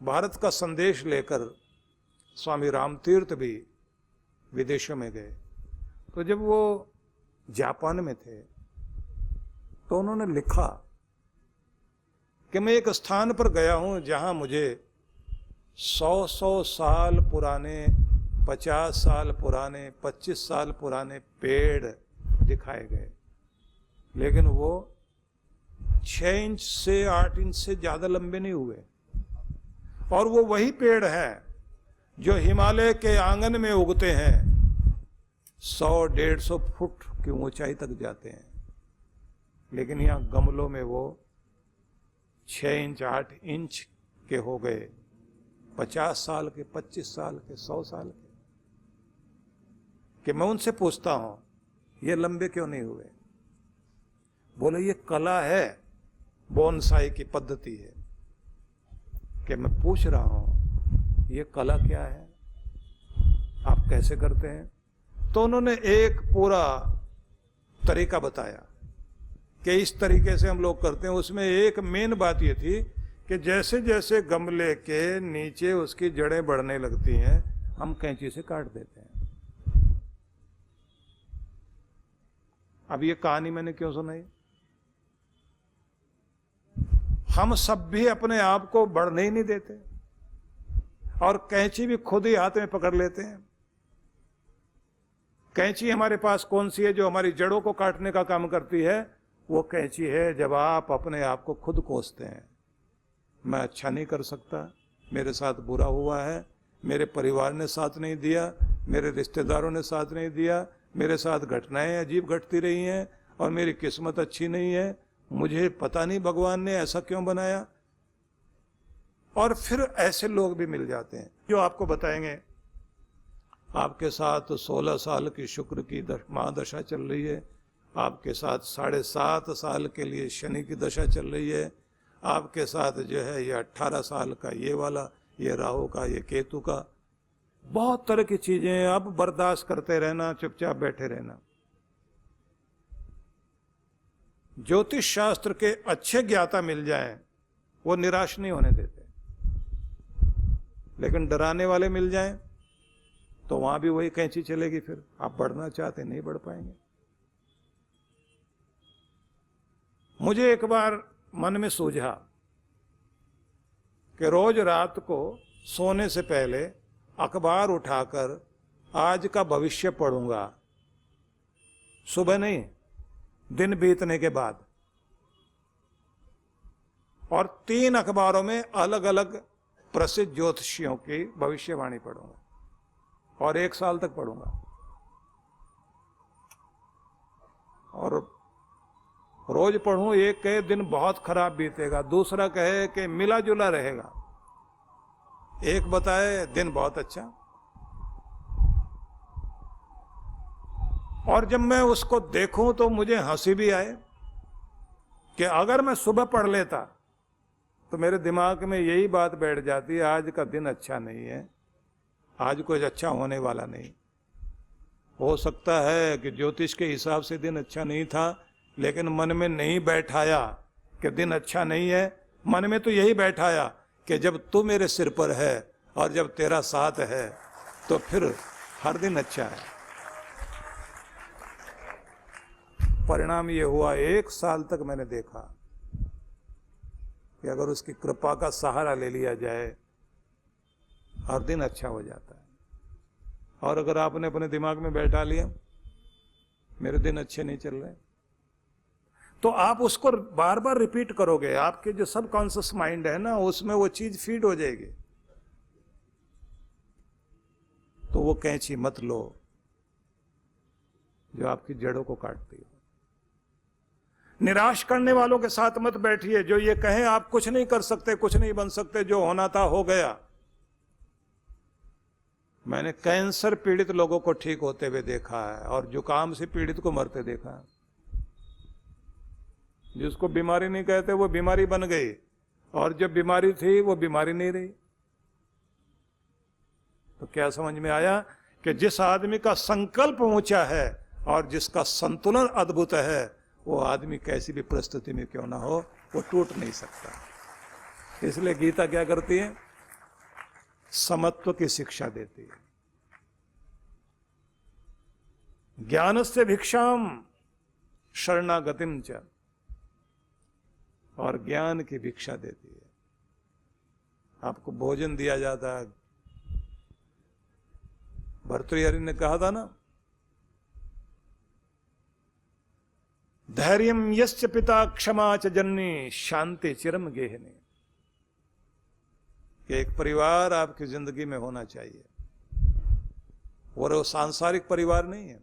भारत का संदेश लेकर स्वामी रामतीर्थ भी विदेशों में गए। तो जब वो जापान में थे तो उन्होंने लिखा कि मैं एक स्थान पर गया हूं जहां मुझे 100 साल पुराने, 50 साल पुराने, 25 साल पुराने पेड़ दिखाए गए, लेकिन वो 6 इंच से 8 इंच से ज्यादा लंबे नहीं हुए। और वो वही पेड़ है जो हिमालय के आंगन में उगते हैं, 100-150 फुट की ऊंचाई तक जाते हैं, लेकिन यहां गमलों में वो 6 इंच 8 इंच के हो गए, 50 साल के, 25 साल के, 100 साल के। कि मैं उनसे पूछता हूं ये लंबे क्यों नहीं हुए? बोले ये कला है, बोनसाई की पद्धति है। कि मैं पूछ रहा हूं ये कला क्या है, आप कैसे करते हैं? तो उन्होंने एक पूरा तरीका बताया कि इस तरीके से हम लोग करते हैं। उसमें एक मेन बात ये थी कि जैसे जैसे गमले के नीचे उसकी जड़ें बढ़ने लगती हैं, हम कैंची से काट देते हैं। अब ये कहानी मैंने क्यों सुनाई? हम सब भी अपने आप को बढ़ने ही नहीं देते और कैंची भी खुद ही हाथ में पकड़ लेते हैं। कैंची हमारे पास कौन सी है जो हमारी जड़ों को काटने का काम करती है? वो कैंची है जब आप अपने आप को खुद कोसते हैं। मैं अच्छा नहीं कर सकता, मेरे साथ बुरा हुआ है, मेरे परिवार ने साथ नहीं दिया, मेरे रिश्तेदारों ने साथ नहीं दिया, मेरे साथ घटनाएं अजीब घटती रही हैं और मेरी किस्मत अच्छी नहीं है, मुझे पता नहीं भगवान ने ऐसा क्यों बनाया। और फिर ऐसे लोग भी मिल जाते हैं जो आपको बताएंगे आपके साथ 16 साल की शुक्र की महादशा चल रही है, आपके साथ 7.5 साल के लिए शनि की दशा चल रही है, आपके साथ जो है ये 18 साल का ये वाला, ये राहु का, ये केतु का, बहुत तरह की चीजें। अब बर्दाश्त करते रहना, चुपचाप बैठे रहना। ज्योतिष शास्त्र के अच्छे ज्ञाता मिल जाएं, वो निराश नहीं होने देते, लेकिन डराने वाले मिल जाएं तो वहां भी वही कैंची चलेगी। फिर आप बढ़ना चाहते नहीं बढ़ पाएंगे। मुझे एक बार मन में सूझा कि रोज रात को सोने से पहले अखबार उठाकर आज का भविष्य पढ़ूंगा, सुबह नहीं, दिन बीतने के बाद। और 3 अखबारों में अलग अलग प्रसिद्ध ज्योतिषियों की भविष्यवाणी पढ़ूंगा और 1 साल तक पढ़ूंगा। और रोज पढ़ूं, एक कहे दिन बहुत खराब बीतेगा, दूसरा कहे कि मिला जुला रहेगा, एक बताए दिन बहुत अच्छा। और जब मैं उसको देखूं तो मुझे हंसी भी आए कि अगर मैं सुबह पढ़ लेता तो मेरे दिमाग में यही बात बैठ जाती, आज का दिन अच्छा नहीं है, आज कुछ अच्छा होने वाला नहीं। हो सकता है कि ज्योतिष के हिसाब से दिन अच्छा नहीं था, लेकिन मन में नहीं बैठाया कि दिन अच्छा नहीं है। मन में तो यही बैठाया कि जब तू मेरे सिर पर है और जब तेरा साथ है तो फिर हर दिन अच्छा है। परिणाम ये हुआ, 1 साल तक मैंने देखा कि अगर उसकी कृपा का सहारा ले लिया जाए, हर दिन अच्छा हो जाता है। और अगर आपने अपने दिमाग में बैठा लिया मेरे दिन अच्छे नहीं चल रहे, तो आप उसको बार बार रिपीट करोगे, आपके जो सबकॉन्शियस माइंड है ना, उसमें वो चीज फीड हो जाएगी। तो वो कैंची मत लो जो आपकी जड़ों को काटती हो। निराश करने वालों के साथ मत बैठिए जो ये कहें आप कुछ नहीं कर सकते, कुछ नहीं बन सकते, जो होना था हो गया। मैंने कैंसर पीड़ित लोगों को ठीक होते हुए देखा है और जुकाम से पीड़ित को मरते देखा है। जिसको बीमारी नहीं कहते वो बीमारी बन गई, और जब बीमारी थी वो बीमारी नहीं रही। तो क्या समझ में आया कि जिस आदमी का संकल्प ऊंचा है और जिसका संतुलन अद्भुत है, वो आदमी कैसी भी परिस्थिति में क्यों ना हो, वो टूट नहीं सकता। इसलिए गीता क्या करती है? समत्व की शिक्षा देती है। ज्ञानस्य भिक्षाम शरणागतिम च, और ज्ञान की भिक्षा देती है। आपको भोजन दिया जाता है। भर्तृहरि ने कहा था ना, धैर्यम यश्च पिता क्षमा च जननी शांति चिरम गेहने, कि एक परिवार आपकी जिंदगी में होना चाहिए, और वो सांसारिक परिवार नहीं है।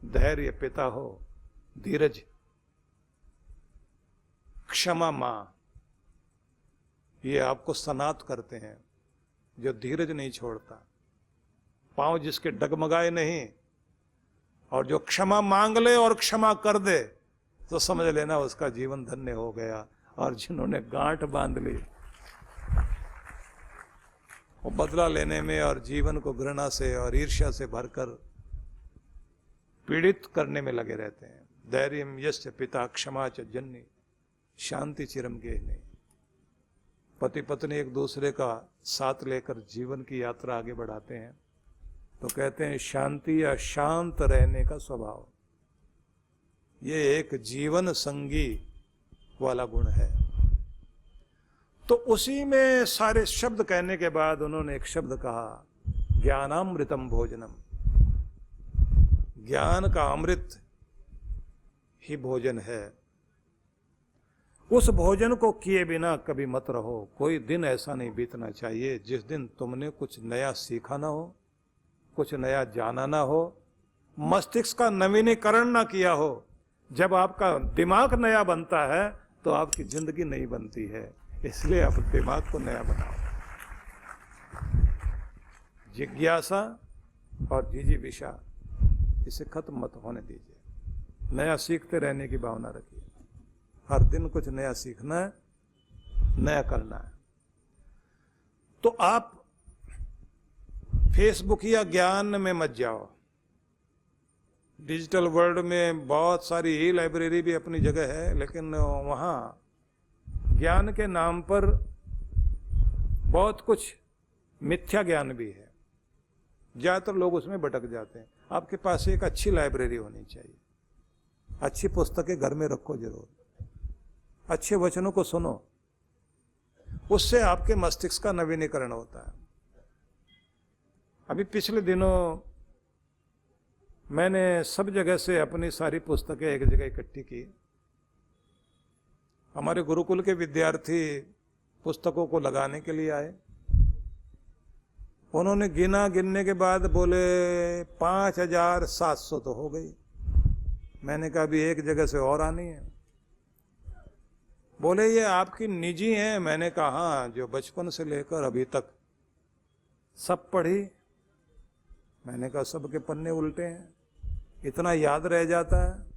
धैर्य पिता हो, धीरज, क्षमा मां, ये आपको सनात करते हैं। जो धीरज नहीं छोड़ता, पांव जिसके डगमगाए नहीं, और जो क्षमा मांग ले और क्षमा कर दे, तो समझ लेना उसका जीवन धन्य हो गया। और जिन्होंने गांठ बांध ली, वो बदला लेने में और जीवन को घृणा से और ईर्ष्या से भरकर पीड़ित करने में लगे रहते हैं। धैर्यम यस्य पिता क्षमा च जननी शांति चिरम गेहने। पति पत्नी एक दूसरे का साथ लेकर जीवन की यात्रा आगे बढ़ाते हैं तो कहते हैं शांति या शांत रहने का स्वभाव, ये एक जीवन संगी वाला गुण है। तो उसी में सारे शब्द कहने के बाद उन्होंने एक शब्द कहा, ज्ञानामृतम भोजनम। ज्ञान का अमृत ही भोजन है। उस भोजन को किए बिना कभी मत रहो। कोई दिन ऐसा नहीं बीतना चाहिए जिस दिन तुमने कुछ नया सीखा ना हो, कुछ नया जाना ना हो, मस्तिष्क का नवीनीकरण ना किया हो। जब आपका दिमाग नया बनता है तो आपकी जिंदगी नई बनती है। इसलिए आप दिमाग को नया बनाओ। जिज्ञासा और जिजीविषा, इसे खत्म मत होने दीजिए। नया सीखते रहने की भावना रखिए। हर दिन कुछ नया सीखना है, नया करना है। तो आप फेसबुक या ज्ञान में मत जाओ। डिजिटल वर्ल्ड में बहुत सारी ई लाइब्रेरी भी अपनी जगह है, लेकिन वहाँ ज्ञान के नाम पर बहुत कुछ मिथ्या ज्ञान भी है। ज़्यादातर लोग उसमें भटक जाते हैं। आपके पास एक अच्छी लाइब्रेरी होनी चाहिए। अच्छी पुस्तकें घर में रखो जरूर। अच्छे वचनों को सुनो, उससे आपके मस्तिष्क का नवीनीकरण होता है। अभी पिछले दिनों मैंने सब जगह से अपनी सारी पुस्तकें एक जगह इकट्ठी की। हमारे गुरुकुल के विद्यार्थी पुस्तकों को लगाने के लिए आए। उन्होंने गिनने के बाद बोले 5700 तो हो गई। मैंने कहा अभी एक जगह से और आनी है। बोले ये आपकी निजी हैं। मैंने कहा हाँ, जो बचपन से लेकर अभी तक सब पढ़ी। मैंने कहा सबके पन्ने उल्टे हैं, इतना याद रह जाता है,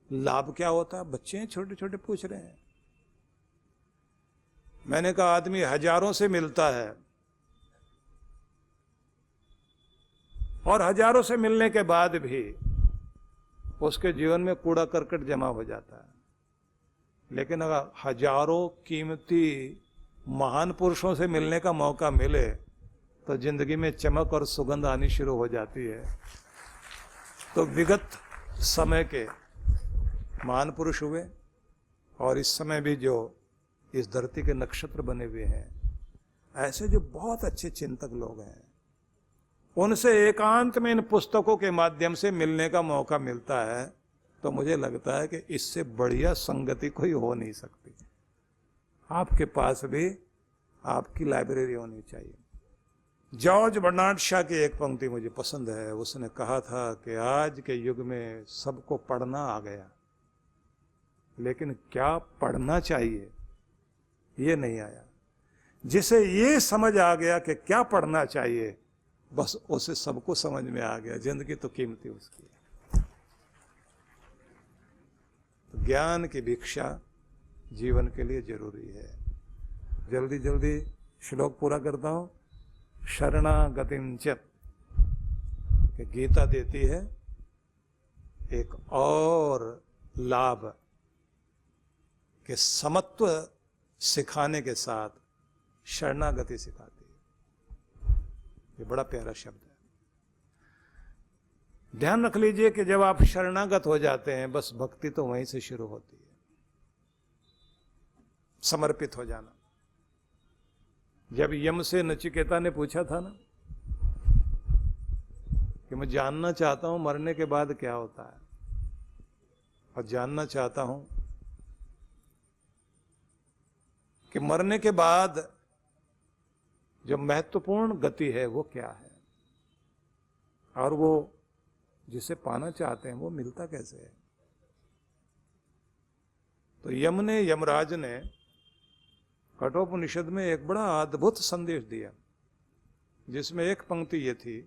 लाभ क्या होता है? बच्चे हैं छोटे छोटे पूछ रहे हैं। मैंने कहा आदमी हजारों से मिलता है और हजारों से मिलने के बाद भी उसके जीवन में कूड़ा करकट जमा हो जाता है। लेकिन अगर हजारों कीमती महान पुरुषों से मिलने का मौका मिले तो जिंदगी में चमक और सुगंध आनी शुरू हो जाती है। तो विगत समय के महान पुरुष हुए और इस समय भी जो इस धरती के नक्षत्र बने हुए हैं, ऐसे जो बहुत अच्छे चिंतक लोग हैं, उनसे एकांत में इन पुस्तकों के माध्यम से मिलने का मौका मिलता है तो मुझे लगता है कि इससे बढ़िया संगति कोई हो नहीं सकती। आपके पास भी आपकी लाइब्रेरी होनी चाहिए। जॉर्ज बर्नार्ड शॉ की एक पंक्ति मुझे पसंद है। उसने कहा था कि आज के युग में सबको पढ़ना आ गया, लेकिन क्या पढ़ना चाहिए ये नहीं आया। जिसे ये समझ आ गया कि क्या पढ़ना चाहिए, बस उसे सबको समझ में आ गया। जिंदगी तो कीमती उसकी है। तो ज्ञान की भिक्षा जीवन के लिए जरूरी है। जल्दी जल्दी श्लोक पूरा करता हूं। शरणागतिं च, कि गीता देती है एक और लाभ, कि समत्व सिखाने के साथ शरणागति सिखाती है। ये बड़ा प्यारा शब्द है। ध्यान रख लीजिए कि जब आप शरणागत हो जाते हैं, बस भक्ति तो वहीं से शुरू होती है। समर्पित हो जाना। जब यम से नचिकेता ने पूछा था ना कि मैं जानना चाहता हूं मरने के बाद क्या होता है, और जानना चाहता हूं कि मरने के बाद जो महत्वपूर्ण गति है वो क्या है, और वो जिसे पाना चाहते हैं वो मिलता कैसे है। तो यमराज ने कठोपनिषद में एक बड़ा अद्भुत संदेश दिया, जिसमें एक पंक्ति ये थी,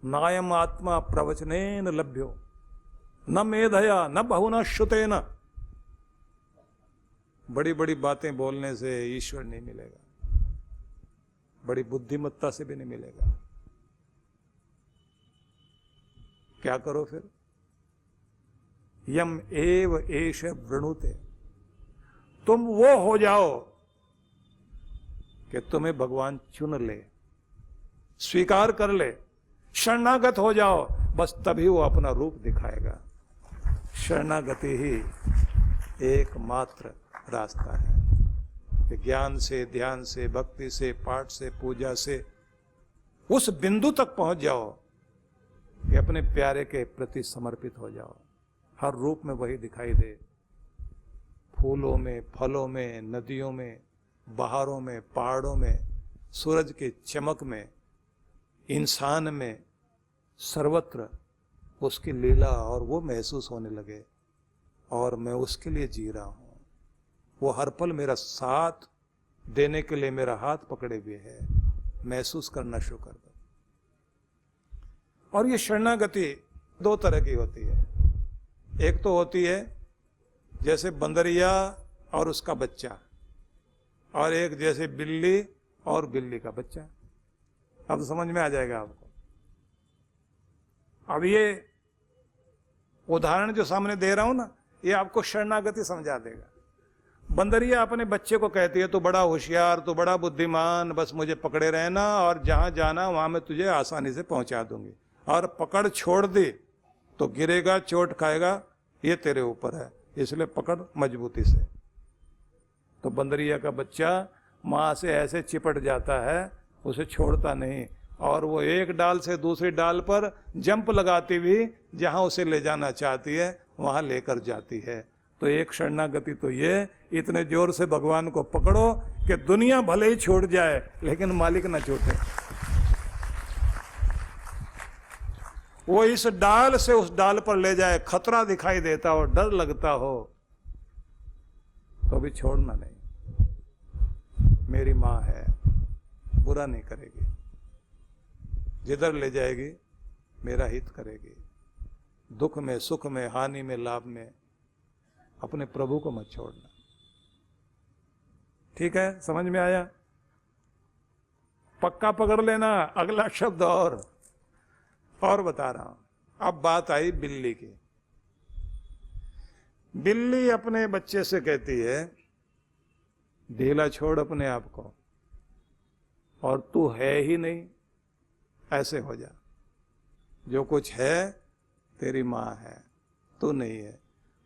नायम आत्मा प्रवचनेन लभ्यो न मेधया न बहुना श्रुतेन। बड़ी बड़ी बातें बोलने से ईश्वर नहीं मिलेगा, बड़ी बुद्धिमत्ता से भी नहीं मिलेगा। क्या करो फिर? यम एव एष वृणुते, तुम वो हो जाओ कि तुम्हें भगवान चुन ले, स्वीकार कर ले, शरणागत हो जाओ, बस तभी वो अपना रूप दिखाएगा। शरणागति ही एकमात्र रास्ता है कि ज्ञान से, ध्यान से, भक्ति से, पाठ से, पूजा से उस बिंदु तक पहुंच जाओ कि अपने प्यारे के प्रति समर्पित हो जाओ। हर रूप में वही दिखाई दे, फूलों में, फलों में, नदियों में, बहारों में, पहाड़ों में, सूरज की चमक में, इंसान में, सर्वत्र उसकी लीला और वो महसूस होने लगे, और मैं उसके लिए जी रहा हूं। वो हर पल मेरा साथ देने के लिए मेरा हाथ पकड़े हुए है, महसूस करना शुरू कर दो। और ये शरणागति दो तरह की होती है। एक तो होती है जैसे बंदरिया और उसका बच्चा, और एक जैसे बिल्ली और बिल्ली का बच्चा। अब समझ में आ जाएगा आपको। अब ये उदाहरण जो सामने दे रहा हूं ना, ये आपको शरणागति समझा देगा। बंदरिया अपने बच्चे को कहती है, तू बड़ा होशियार, तू बड़ा बुद्धिमान, बस मुझे पकड़े रहना और जहां जाना वहां मैं तुझे आसानी से पहुंचा दूंगी, और पकड़ छोड़ दी तो गिरेगा, चोट खाएगा, ये तेरे ऊपर है, इसलिए पकड़ मजबूती से। तो बंदरिया का बच्चा माँ से ऐसे चिपट जाता है, उसे छोड़ता नहीं, और वो एक डाल से दूसरी डाल पर जंप लगाती हुई जहां उसे ले जाना चाहती है वहां लेकर जाती है। तो एक शरणागति तो ये, इतने जोर से भगवान को पकड़ो कि दुनिया भले ही छोड़ जाए लेकिन मालिक ना छूटे। वो इस डाल से उस डाल पर ले जाए, खतरा दिखाई देता हो, डर लगता हो, तो भी छोड़ना नहीं। मेरी माँ है, बुरा नहीं करेगी, जिधर ले जाएगी मेरा हित करेगी। दुख में, सुख में, हानि में, लाभ में अपने प्रभु को मत छोड़ना। ठीक है, समझ में आया? पक्का पकड़ लेना। अगला शब्द और बता रहा हूं। अब बात आई बिल्ली की। बिल्ली अपने बच्चे से कहती है, ढीला छोड़ अपने आप को, और तू है ही नहीं, ऐसे हो जा। जो कुछ है तेरी माँ है, तू नहीं है।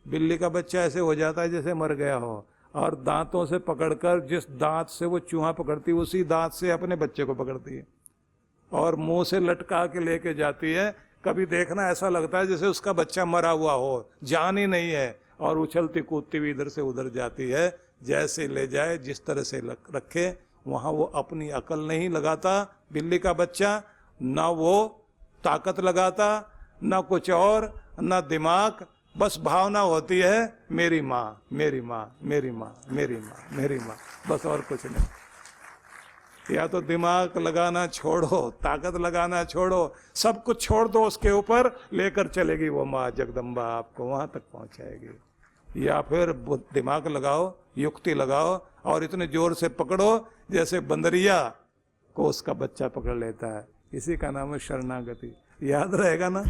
बिल्ली का बच्चा ऐसे हो जाता है जैसे मर गया हो, और दांतों से पकड़कर, जिस दांत से वो चूहा पकड़ती है उसी दांत से अपने बच्चे को पकड़ती है, और मुंह से लटका के लेके जाती है। कभी देखना ऐसा लगता है जैसे उसका बच्चा मरा हुआ हो, जान ही नहीं है, और उछलती कूदती हुई इधर से उधर जाती है। जैसे ले जाए, जिस तरह से रखे, वहां वो अपनी अकल नहीं लगाता बिल्ली का बच्चा, ना वो ताकत लगाता, ना कुछ और, ना दिमाग, बस भावना होती है, मेरी माँ, मेरी माँ, मेरी माँ, मेरी माँ, मेरी माँ, बस और कुछ नहीं। या तो दिमाग लगाना छोड़ो, ताकत लगाना छोड़ो, सब कुछ छोड़ दो उसके ऊपर, लेकर चलेगी वो माँ जगदम्बा, आपको वहां तक पहुंचाएगी। या फिर दिमाग लगाओ, युक्ति लगाओ, और इतने जोर से पकड़ो जैसे बंदरिया को उसका बच्चा पकड़ लेता है। इसी का नाम है शरणागति। याद रहेगा ना?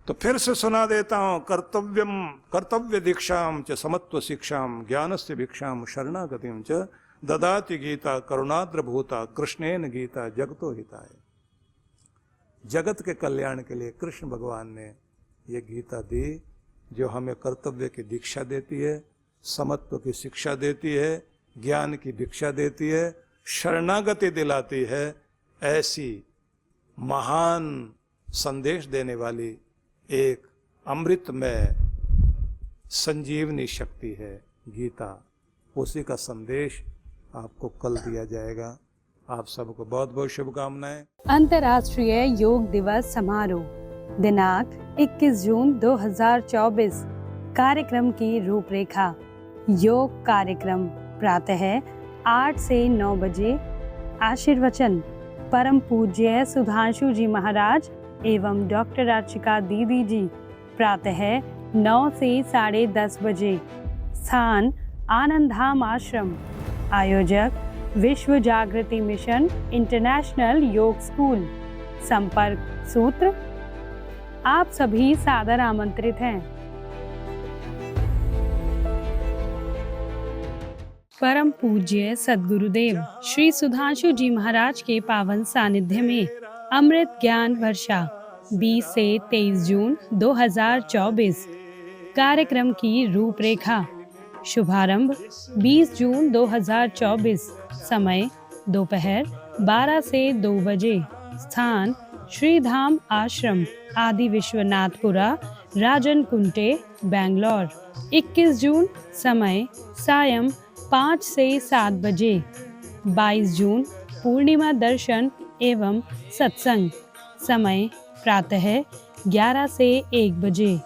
तो फिर से सुना देता हूं, कर्तव्य दीक्षाम च समत्व शिक्षाम ज्ञानस्य भिक्षाम शरणागतिम च ददाति गीता करुणाद्र भूता कृष्णेन गीता जगतो हिताय। जगत के कल्याण के लिए कृष्ण भगवान ने ये गीता दी, जो हमें कर्तव्य की दीक्षा देती है, समत्व की शिक्षा देती है, ज्ञान की भिक्षा देती है, शरणागति दिलाती है। ऐसी महान संदेश देने वाली एक अमृतमय संजीवनी शक्ति है गीता। उसी का संदेश आपको कल दिया जाएगा। आप सबको बहुत बहुत शुभकामनाएं। अंतर्राष्ट्रीय योग दिवस समारोह दिनांक 21 जून 2024। कार्यक्रम की रूपरेखा। योग कार्यक्रम प्रातः 8 से 9 बजे। आशीर्वचन परम पूज्य सुधांशु जी महाराज एवं डॉक्टर अर्चिका दीदी जी प्रातः 9 से 10:30 बजे। स्थान आनंदधाम आश्रम। आयोजक विश्व जागृति मिशन इंटरनेशनल योग स्कूल। संपर्क सूत्र। आप सभी सादर आमंत्रित हैं। परम पूज्य सद्गुरुदेव श्री सुधांशु जी महाराज के पावन सानिध्य में अमृत ज्ञान वर्षा 20 से 23 जून 2024। कार्यक्रम की रूपरेखा। शुभारंभ 20 जून 2024। समय दोपहर 12 से 2 बजे। स्थान श्री धाम आश्रम, आदि विश्वनाथपुरा, राजन कुंटे, बैंगलोर। 21 जून। समय सायं 5 से 7 बजे। 22 जून पूर्णिमा दर्शन एवं सत्संग। समय प्रातः 11 से 1 बजे,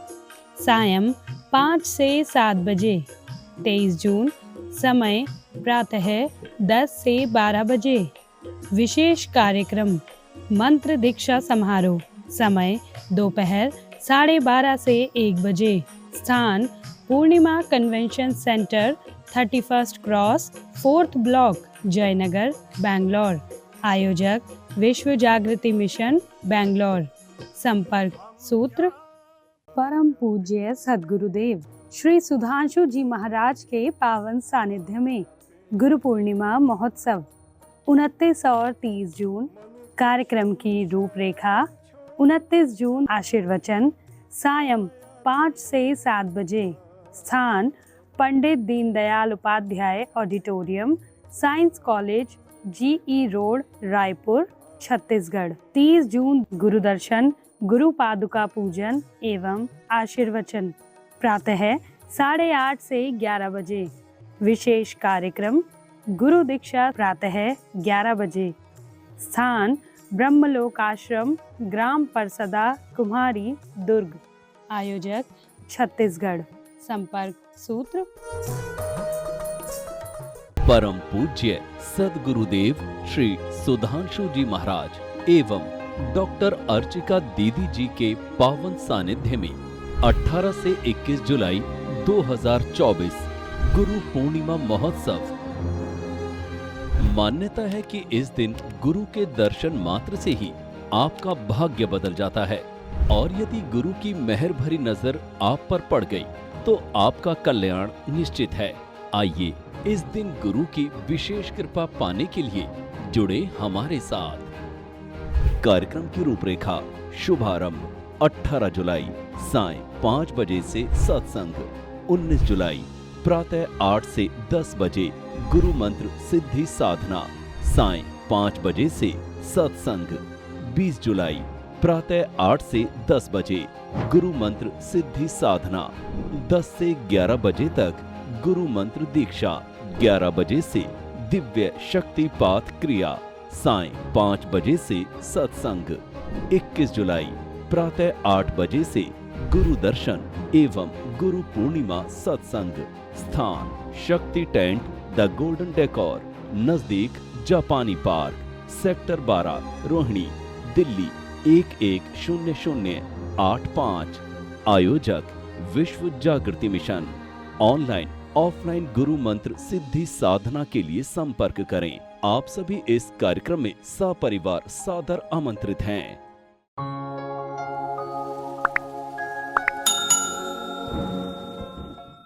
सायं 5 से 7 बजे। 23 जून। समय प्रातः 10 से 12 बजे। विशेष कार्यक्रम मंत्र दीक्षा समारोह। समय दोपहर 12:30 से 1 बजे। स्थान Purnima convention centre, 31st cross, 4th block, Jayanagar, Bangalore. आयोजक विश्व जागृति मिशन, बैंगलोर। संपर्क सूत्र। परम पूज्य सद्गुरुदेव श्री सुधांशु जी महाराज के पावन सानिध्य में गुरु पूर्णिमा महोत्सव 29 और 30 जून। कार्यक्रम की रूपरेखा। 29 जून आशीर्वचन सायं 5 से 7 बजे। स्थान Pandit Deendayal Upadhyay auditorium, science college, GE road, Raipur, Chhattisgarh. 30 जून गुरु दर्शन, गुरु पादुका पूजन एवं आशीर्वचन प्रातः 8:30 से 11 बजे। विशेष कार्यक्रम गुरु दीक्षा प्रातः 11 बजे। स्थान ब्रह्मलोक आश्रम, ग्राम परसदा, कुम्हारी, दुर्ग। आयोजक छत्तीसगढ़। संपर्क सूत्र। परम पूज्य सद्गुरुदेव श्री सुधांशु जी महाराज एवं डॉक्टर अर्चिका दीदी जी के पावन सानिध्य में 18 से 21 जुलाई 2024 गुरु पूर्णिमा महोत्सव। मान्यता है कि इस दिन गुरु के दर्शन मात्र से ही आपका भाग्य बदल जाता है, और यदि गुरु की मेहर भरी नजर आप पर पड़ गई तो आपका कल्याण निश्चित है। आइए इस दिन गुरु की विशेष कृपा पाने के लिए जुड़े हमारे साथ। कार्यक्रम की रूपरेखा। शुभारंभ 18 जुलाई साय 5 बजे से सत्संग। 19 जुलाई प्रातः 8 से 10 बजे गुरु मंत्र सिद्धि साधना, साय 5 बजे से सत्संग। 20 जुलाई प्रातः 8 से 10 बजे गुरु मंत्र सिद्धि साधना। 10 से 11 बजे तक गुरु मंत्र दीक्षा। 11 बजे से दिव्य शक्तिपात क्रिया। साय 5 बजे से सत्संग। 21 जुलाई प्रातः 8 बजे से गुरु दर्शन एवं गुरु पूर्णिमा सत्संग। स्थान शक्ति टेंट, द गोल्डन डेकोर, नजदीक जापानी पार्क, सेक्टर 12, रोहिणी, दिल्ली 110085। आयोजक विश्व जागृति मिशन। ऑनलाइन ऑफलाइन गुरु मंत्र सिद्धि साधना के लिए संपर्क करें। आप सभी इस कार्यक्रम में सपरिवार सादर आमंत्रित हैं।